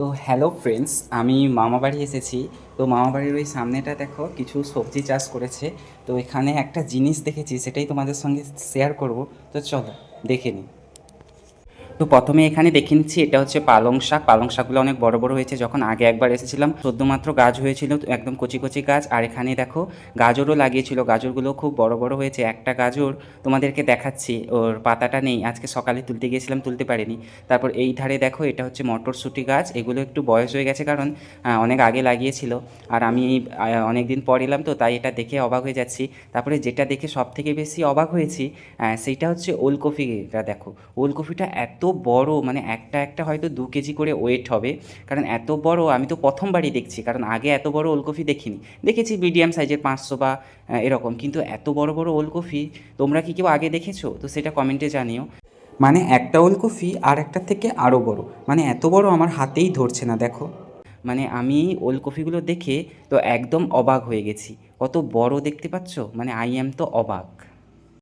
তো hello friends, আমি মামাবাড়ি এসেছি। তো মামাবাড়ির ওই সামনেটা দেখো কিছু সবজি চাষ করেছে। তো এখানে একটা জিনিস দেখেছি, সেটাই তোমাদের সঙ্গে শেয়ার করব। তো চলো দেখে নিই। তো প্রথমে এখানে দেখে নিচ্ছি, এটা হচ্ছে পালং শাক। পালং শাকগুলো অনেক বড় বড় হয়েছে। যখন আগে একবার এসেছিলাম সদ্যমাত্র গাছ হয়েছিল, তো একদম কচি কচি গাছ। আর এখানে দেখো গাজরও লাগিয়েছিল, গাজরগুলো খুব বড় বড় হয়েছে। একটা গাজর তোমাদেরকে দেখাচ্ছি, ওর পাতাটা নেই, আজকে সকালে তুলতে গিয়েছিলাম, তুলতে পারিনি। তারপর এই ধারে দেখো, এটা হচ্ছে মটরশুঁটি গাছ। এগুলো একটু বয়স হয়ে গেছে, কারণ অনেক আগে লাগিয়েছিল। আর আমি অনেক দিন পর এলাম, তো তাই এটা দেখে অবাক হয়ে যাচ্ছি। তারপরে যেটা দেখে সব থেকে বেশি অবাক হয়েছি, সেইটা হচ্ছে ওলকপিটা দেখো। ওলকপিটা এত বড়, মানে একটা একটা হয়তো 2 কেজি করে ওয়েট হবে। কারণ এত বড় আমি তো প্রথমবারই দেখছি, কারণ আগে এত বড় ওলকপি দেখিনি। দেখেছি মিডিয়াম সাইজের 500 বা এরকম, কিন্তু এত বড় বড় ওলকপি তোমরা কি কেউ আগে দেখেছো? তো সেটা কমেন্টে জানিও। মানে একটা ওলকপি আর একটার থেকে আরও বড়, মানে এত বড় আমার হাতেই ধরছে না দেখো। মানে আমি ওলকপিগুলো দেখে তো একদম অবাক হয়ে গেছি। কত বড় দেখতে পাচ্ছ, মানে আই অ্যাম তো অবাক।